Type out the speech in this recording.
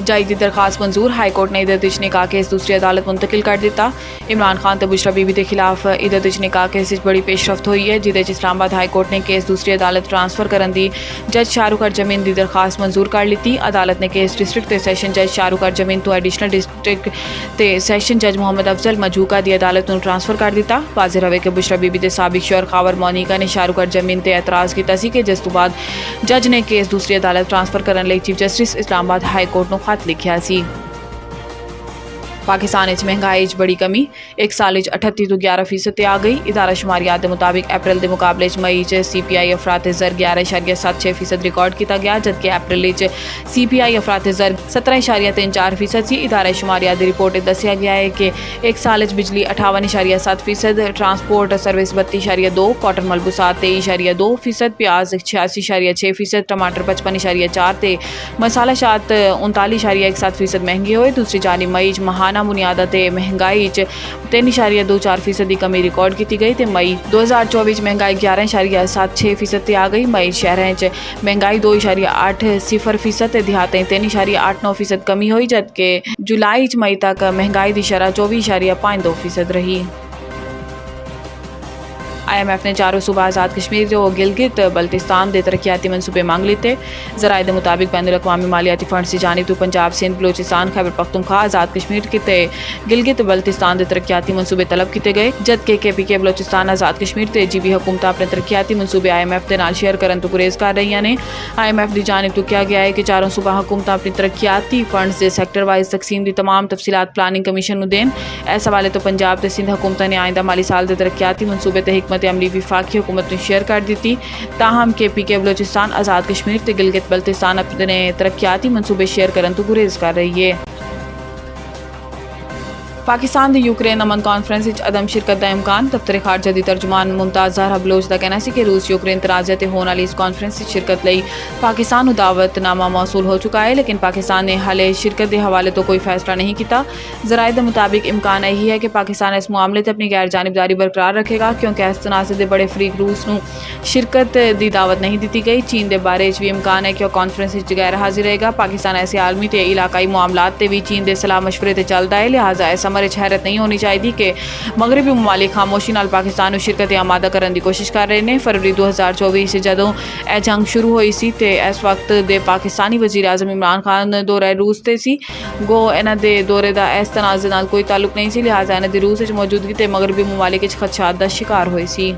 जज दी दरखास्त मंजूर। हाईकोर्ट ने इदत इच निकाह केस दूसरी अदालत मुंतकिल कर दिता। इमरान खान ते बुशरा बीबी के खिलाफ इदत इच निकाह केस बड़ी पेशरफ्त हुई है, जिदे इस्लामाबाद हाईकोर्ट ने केस दूसरी अदालत ट्रांसफर करन दी जज शाहरुख अरजमीन दी दरखास्त मंजूर कर ली। अदालत ने केस डिस्ट्रिक्ट ते सैशन जज शाहरुख अरजमीन तो एडिशनल डिस्ट्रिक्ट ते सैशन जज मोहम्मद अफजल मजूका दी अदालत नूं ट्रांसफर कर दिता। वाज़ेह रहे कि बुशरा बीबी के साबिक शौहर खावर मोनिका ने शाहरुख अरजमीन ते एतराज़ किया सी कि जिस तो बाद जज ने केस दूसरी अदालत ट्रांसफर करने लई चीफ जस्टिस इस्लामाबाद हाईकोर्ट नूं खत लिखिया सी। पाकिस्तान महंगाई बड़ी कमी एक साल 38 तो 11% ते आ गई। इदारा शुमारियात के मुताबिक अप्रैल के मुकाबले मई CPI अफरात ज़र 11.76% रिकॉर्ड किया गया, जबकि अप्रैल CPI अफरात ज़र 17.34% सी। इदारा शुमारियात की रिपोर्ट दसिया गया है कि एक साल बिजली 58.7%, ट्रांसपोर्ट सर्विस 32.2%, कॉटन मलबूसात 23.2%, प्याज 86.6%, टमाटर 55.4% मसाला शात 39.17% महंगे हुए। दूसरी जानिब मई महाना बुनियादा ते महंगाई 3.24% की कमी रिकॉर्ड की गई। तो मई 2024 महंगाई 11.76% ते आ गई। मई शहरों महंगाई 2.80% देहातें 3.89% कमी हुई, जबकि जुलाई मई तक महंगाई की शरह 24.52% रही। IMF ने चारों सूबा आज़ाद कश्मीर और गिलगित बल्तिस्तान के तरक्याती मनसूबे मांग लेते। जराए के मुताबिक बैनुल अक़वामी मालियाती फंड की जानिब तो पंजाब, सिंध, बलोचिस्तान, खैबर पख्तूनख्वा, आज़ाद कश्मीर के गिलगित बल्तिस्तान के तरक्याती मनसूबे तलब किए गए, जबकि KPK बलोचिस्तान, आज़ाद कश्मीर ते GB हुकूमत अपने तरक्याती मनसूबे IMF के नाल शेयर करने तो गुरेज कर रही ने। IMF की जानिब तो कहा गया है कि चारों सूबा हुकूमत अपनी तरक्याती फंड्स के सैक्टर वाइज तकसीम की तमाम तफसीलात प्लानिंग कमीशन को देन। इस हवाले तो पंजाब ते सिंध हुकूमत ने आइंदा माली साल के तरक्याती मनसूबे ते हिकमत अमली विफाकी हुकूमत ने शेयर कर दी। ताहम KPK बलोचिस्तान, आज़ाद कश्मीर ते गिलगित बल्तिस्तान अपने तरक्याती मनसूबे शेयर करने तो गुरेज कर रही है। पाकिस्तान की यूक्रेन अमन कॉन्फ्रेंस अदम शिरकत का इम्कान। दफ्तर खारजा की तर्जुमान मुमताज़ ज़हरा बलोच का कहना है कि रूस यूक्रेन तनाज़े से होने वाली इस कॉन्फ्रेंस की शिरकत लई पाकिस्तान को दावतनामा मौसूल हो चुका है, लेकिन पाकिस्तान ने हाले शिरकत के हवाले तो कोई फैसला नहीं किया। ज़राए के मुताबिक इम्कान यही है कि पाकिस्तान इस मामले से अपनी गैर जानिबदारी बरकरार रखेगा, क्योंकि इस तनाज़े के बड़े फरीक रूस को शिरकत की दावत नहीं दी गई। चीन के बारे भी इम्कान है कि वह कॉन्फ्रेंस गैर हाजिर रहेगा। पाकिस्तान ऐसे आलमी ते इलाकाई मामलात से भी चीन के सलाह मशवरे से चलता है, लिहाजा इस अमर हैरत नहीं होनी चाहिए कि मगरबी ममालिक खामोशी नाल पाकिस्तान को शिरकत आमादा करने की कोशिश कर रहे हैं। फरवरी 2024 जदों यह जंग शुरू हुई सी ते इस वक्त दे पाकिस्तानी वज़ीर आज़म इमरान खान दौरा रूस ते सी। गो इन्हां दे दौरे का इस तनाज़े नाल कोई ताल्लुक नहीं सी, लिहाजा इन्हां दी रूस मौजूदगी ते मगरबी ममालिक खदशात का शिकार हुई सी।